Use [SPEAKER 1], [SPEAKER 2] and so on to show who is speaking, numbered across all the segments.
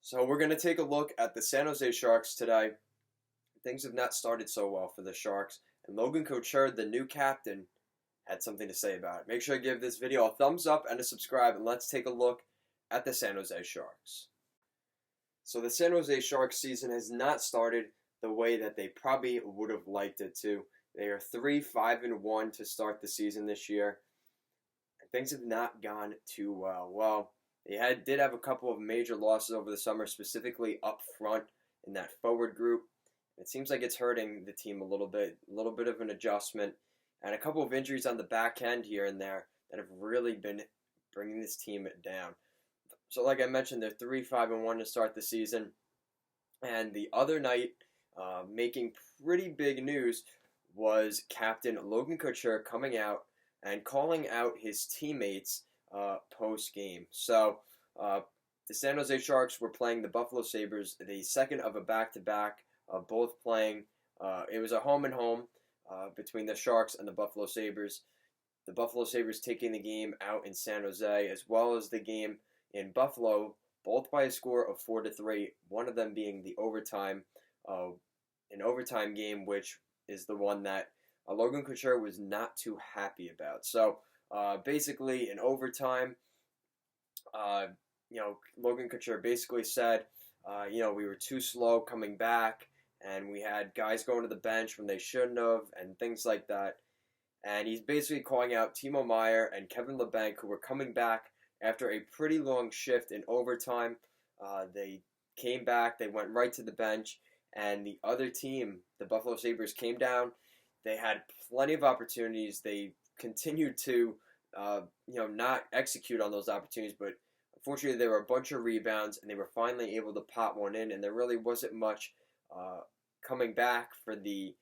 [SPEAKER 1] So we're going to take a look at the San Jose Sharks today. Things have not started so well for the Sharks, and Logan Couture, the new captain, had something to say about it. Make sure to give this video a thumbs up and a subscribe, and let's take a look at the San Jose Sharks. So the San Jose Sharks season has not started the way that they probably would have liked it to. They are 3-5-1 to start the season this year, and things have not gone too well. Well, they did have a couple of major losses over the summer, specifically up front in that forward group. It seems like it's hurting the team a little bit of an adjustment, and a couple of injuries on the back end here and there that have really been bringing this team down. So like I mentioned, they're 3-5-1 to start the season, and the other night, making pretty big news was Captain Logan Couture coming out and calling out his teammates post-game. So the San Jose Sharks were playing the Buffalo Sabres, the second of a back-to-back, both playing. It was a home-and-home between the Sharks and the Buffalo Sabres. The Buffalo Sabres taking the game out in San Jose, as well as the game in Buffalo, both by a score of 4-3, one of them being the overtime, an overtime game, which is the one that Logan Couture was not too happy about. So basically, in overtime, Logan Couture basically said, we were too slow coming back, and we had guys going to the bench when they shouldn't have, and things like that. And he's basically calling out Timo Meier and Kevin LeBanc, who were coming back after a pretty long shift in overtime. They came back, they went right to the bench, and the other team, the Buffalo Sabres, came down. They had plenty of opportunities. They continued to, not execute on those opportunities, but unfortunately there were a bunch of rebounds, and they were finally able to pop one in, and there really wasn't much coming back for the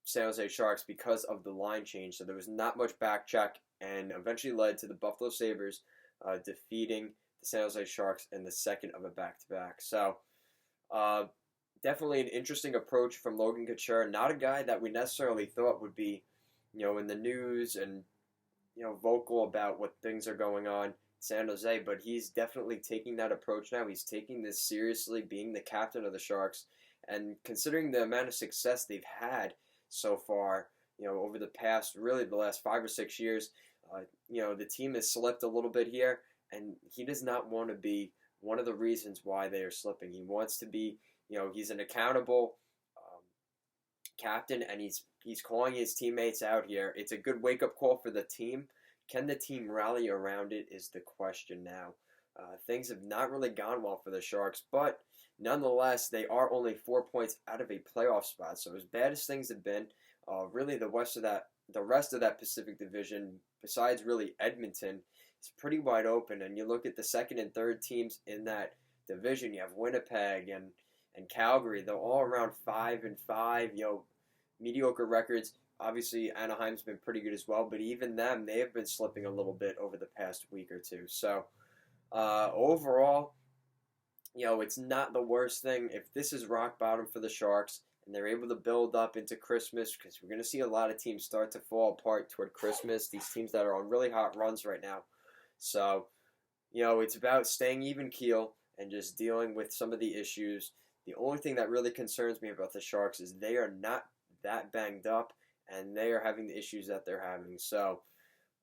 [SPEAKER 1] San Jose Sharks because of the line change. So there was not much back check, and eventually led to the Buffalo Sabres defeating the San Jose Sharks in the second of a back-to-back. So definitely an interesting approach from Logan Couture. Not a guy that we necessarily thought would be, in the news and, vocal about what things are going on in San Jose, but he's definitely taking that approach now. He's taking this seriously, being the captain of the Sharks, and considering the amount of success they've had so far, over the past, really the last 5 or 6 years, the team has slipped a little bit here, and he does not want to be one of the reasons why they are slipping. He wants to be, he's an accountable captain, and he's calling his teammates out here. It's a good wake-up call for the team. Can the team rally around it is the question now. Things have not really gone well for the Sharks, but nonetheless, they are only 4 points out of a playoff spot. So as bad as things have been, really the rest of that Pacific Division, besides really Edmonton, is pretty wide open. And you look at the second and third teams in that division. You have Winnipeg and Calgary. They're all around 5-5. Mediocre records. Obviously, Anaheim's been pretty good as well, but even them, they have been slipping a little bit over the past week or two. So overall, it's not the worst thing. If this is rock bottom for the Sharks and they're able to build up into Christmas, because we're going to see a lot of teams start to fall apart toward Christmas, these teams that are on really hot runs right now. So, it's about staying even keel and just dealing with some of the issues. The only thing that really concerns me about the Sharks is they are not that banged up, and they are having the issues that they're having. So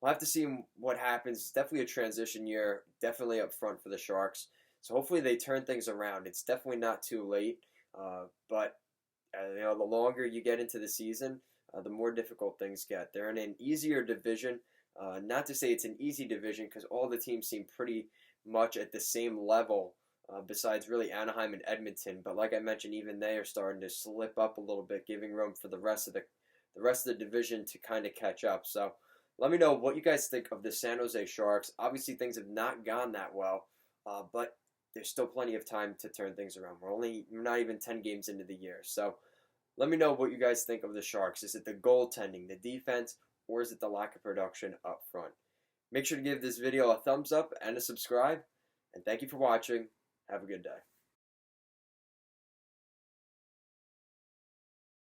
[SPEAKER 1] we'll have to see what happens. It's definitely a transition year, definitely up front for the Sharks. So hopefully they turn things around. It's definitely not too late, but the longer you get into the season, the more difficult things get. They're in an easier division. Not to say it's an easy division, because all the teams seem pretty much at the same level, besides really Anaheim and Edmonton. But like I mentioned, even they are starting to slip up a little bit, giving room for the rest of the division to kind of catch up. So let me know what you guys think of the San Jose Sharks. Obviously, things have not gone that well, but there's still plenty of time to turn things around. We're not even 10 games into the year. So let me know what you guys think of the Sharks. Is it the goaltending, the defense, or is it the lack of production up front? Make sure to give this video a thumbs up and a subscribe. And thank you for watching. Have a good day.